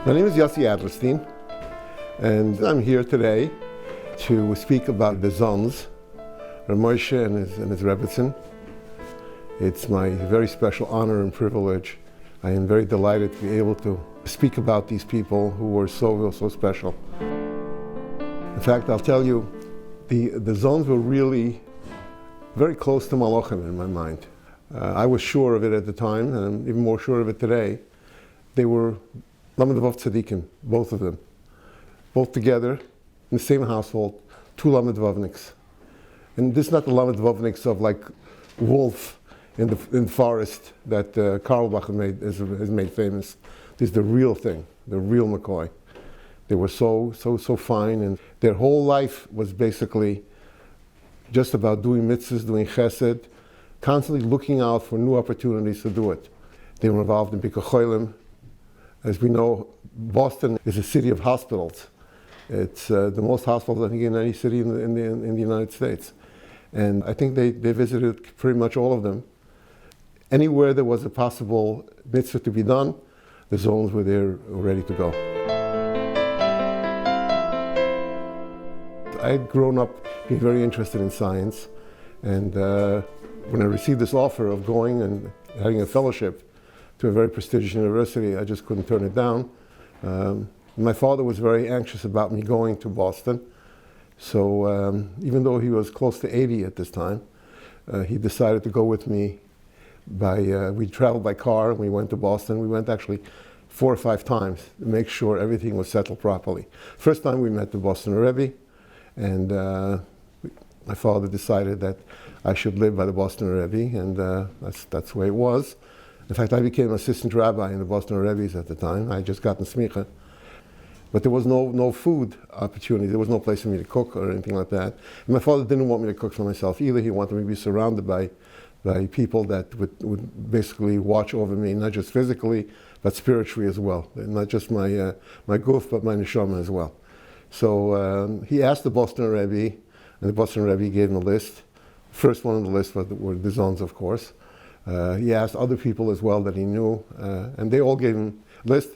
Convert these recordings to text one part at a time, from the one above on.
My name is Yossi Adlerstein, and I'm here today to speak about the Zons, Rav Moshe and his Rebbetzin. It's my very special honor and privilege. I am very delighted to be able to speak about these people who were so special. In fact, I'll tell you, the Zons were really very close to Malachim in my mind. I was sure of it at the time, and I'm even more sure of it today. They were Lamed Vav Tzadikim, both of them. Both together, in the same household, two Lamed Vavniks. And this is not the Lamed Vavniks of like wolf in the forest that Carlbach has made famous. This is the real thing, the real McCoy. They were so fine, and their whole life was basically just about doing mitzvahs, doing chesed, constantly looking out for new opportunities to do it. They were involved in Bikkur Cholim. As we know, Boston is a city of hospitals. It's the most hospitals, I think, in any city in the United States. And I think they visited pretty much all of them. Anywhere there was a possible mitzvah to be done, the Zones were there ready to go. I had grown up being very interested in science, and when I received this offer of going and having a fellowship to a very prestigious university, I just couldn't turn it down. My father was very anxious about me going to Boston, so even though he was close to 80 at this time, he decided to go with me. We traveled by car and we went to Boston. We went actually 4 or 5 times to make sure everything was settled properly. First time we met the Boston Rebbe, and my father decided that I should live by the Boston Rebbe, and that's the way it was. In fact, I became assistant rabbi in the Boston Rebbe's at the time. I had just gotten smicha. But there was no food opportunity. There was no place for me to cook or anything like that. And my father didn't want me to cook for myself either. He wanted me to be surrounded by people that would basically watch over me, not just physically, but spiritually as well. And not just my guf, but my neshama as well. So he asked the Boston Rebbe, and the Boston Rebbe gave him a list. First one on the list were the Zons, of course. He asked other people as well that he knew, and they all gave him a list.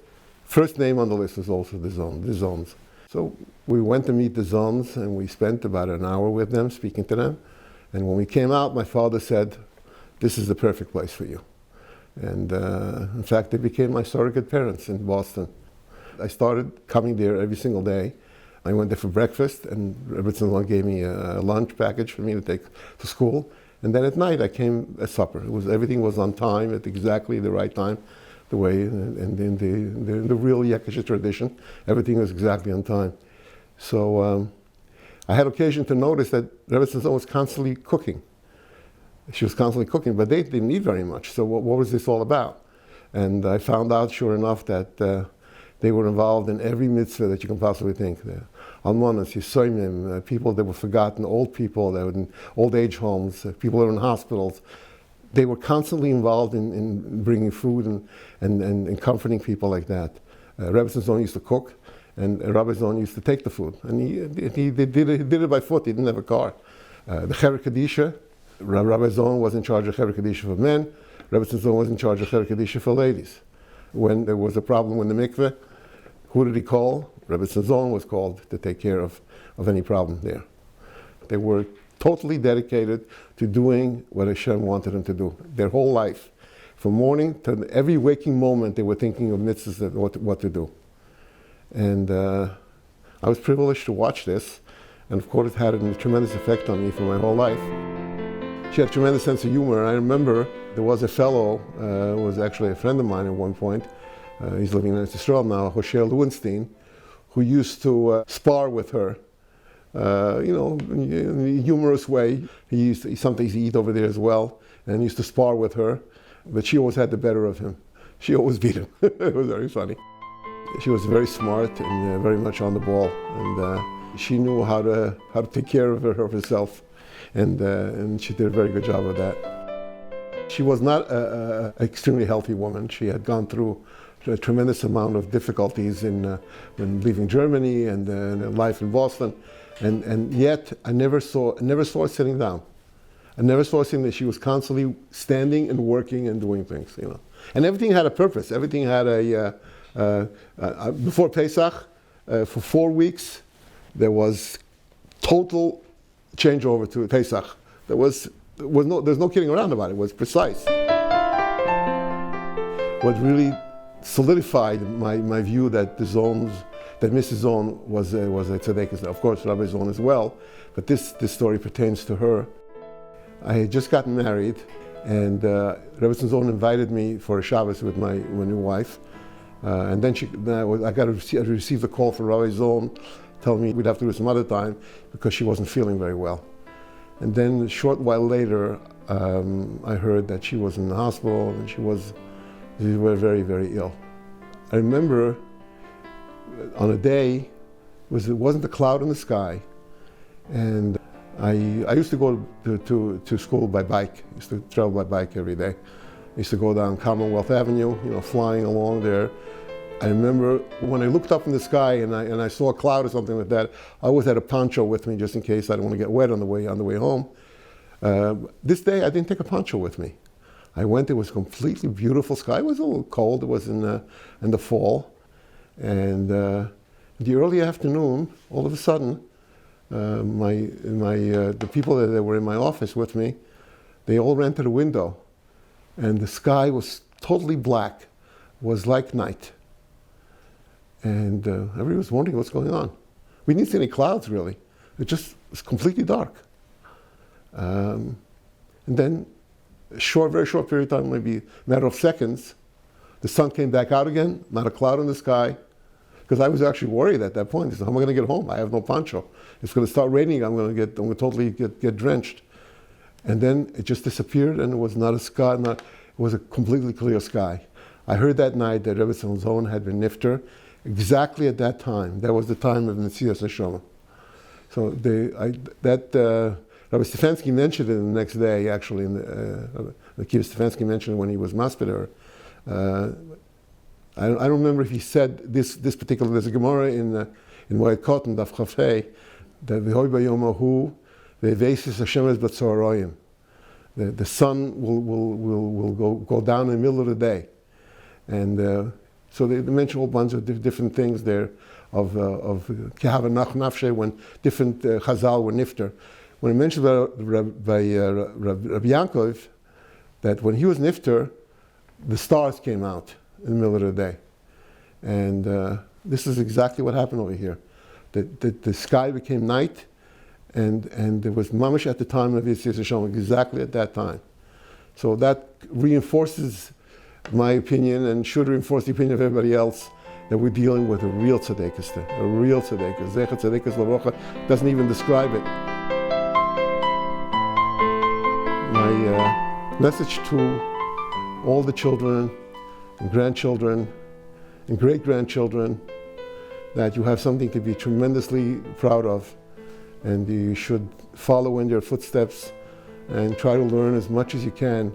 First name on the list was also the Zons. So we went to meet the Zons, and we spent about an hour with them, speaking to them. And when we came out, my father said, "This is the perfect place for you." And in fact, they became my surrogate parents in Boston. I started coming there every single day. I went there for breakfast, and Rebbetzin gave me a lunch package for me to take to school. And then at night I came at supper. Everything was on time, at exactly the right time, the way, and in the real Yekisher tradition, everything was exactly on time. So I had occasion to notice that Rebbetzin was constantly cooking. She was constantly cooking, but they didn't eat very much. So what was this all about? And I found out, sure enough, that they were involved in every mitzvah that you can possibly think. Almanas, Yisoimim, people that were forgotten, old people that were in old age homes, people that were in hospitals. They were constantly involved in bringing food and comforting people like that. Rabbi Zon used to cook, and Rabbi Zon used to take the food. And he did it by foot, he didn't have a car. The Cher Kadisha, Rabbi Zon was in charge of Cher Kadisha for men, Rabbi Zon was in charge of Cher Kadisha for ladies. When there was a problem with the mikveh, who did he call? Rabbi Zon was called to take care of any problem there. They were totally dedicated to doing what Hashem wanted them to do. Their whole life, from morning to every waking moment, they were thinking of mitzvahs and what to do. And I was privileged to watch this, and of course it had a tremendous effect on me for my whole life. She had a tremendous sense of humor. I remember there was a fellow, who was actually a friend of mine at one point. He's living in Israel now, Hoshea Lewinstein, who used to spar with her, in a humorous way. Sometimes he'd eat over there as well, and used to spar with her, but she always had the better of him. She always beat him. It was very funny. She was very smart and very much on the ball, and she knew how to take care of herself, and she did a very good job of that. She was not an extremely healthy woman. She had gone through a tremendous amount of difficulties when leaving Germany and life in Boston, and yet I never saw her sitting down. I never saw her sitting there. She was constantly standing and working and doing things, And everything had a purpose. Everything had a Before Pesach, for 4 weeks, there was total changeover to Pesach. There's no kidding around about it. It was precise. What really solidified my view that Mrs. Zon was a tzedekah. Of course, Rabbi Zon as well, but this story pertains to her. I had just gotten married, and Rabbi Zon invited me for a Shabbos with my new wife. And then I received a call from Rabbi Zon telling me we'd have to do it some other time because she wasn't feeling very well. And then a short while later, I heard that she was in the hospital and she was very, very ill. I remember on a day, it wasn't a cloud in the sky, and I used to go to school by bike. I used to travel by bike every day. I used to go down Commonwealth Avenue, flying along there. I remember when I looked up in the sky and I saw a cloud or something like that, I always had a poncho with me just in case I didn't want to get wet on the way home. This day I didn't take a poncho with me. I went, it was a completely beautiful sky. It was a little cold, it was in the fall. And in the early afternoon, all of a sudden, the people that were in my office with me, they all ran to the window. And the sky was totally black. It was like night. And everybody was wondering what's going on. We didn't see any clouds, really. It was completely dark. And then, very short period of time, maybe a matter of seconds, the sun came back out again, not a cloud in the sky. Because I was actually worried at that point. I said, how am I going to get home? I have no poncho. It's going to start raining. I'm going to totally get drenched. And then it just disappeared, and it was not a sky. It was a completely clear sky. I heard that night that Rebbe Zon had been nifter. Exactly at that time. That was the time of Netzias Neshama. So Rabbi Stefanski mentioned it the next day, actually. Rabbi Stefanski mentioned it when he was maspeder. I don't remember if he said this particular. There's a Gemara in Moed Katan Daf Chafei that v'hoi b'yomahu ve'veisis Hashem es b'tzoraroyim. The sun will go down in the middle of the day, and so they mention a whole bunch of different things there of kehava nafshe when different Chazal were nifter. When it mentioned by Rabbi Yankov that when he was nifter, the stars came out in the middle of the day. And this is exactly what happened over here. The sky became night, and there was mamash at the time of Yossi Adlerstein, exactly at that time. So that reinforces my opinion and should reinforce the opinion of everybody else that we're dealing with a real tzedekah, a real tzedekah. Zecher tzedekah l'rocha doesn't even describe it. My message to all the children and grandchildren and great-grandchildren, that you have something to be tremendously proud of, and you should follow in their footsteps and try to learn as much as you can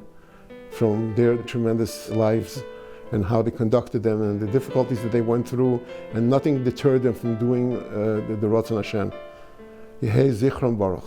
from their tremendous lives and how they conducted them and the difficulties that they went through, and nothing deterred them from doing the Ratzon Hashem. Yehei Zichron Baruch.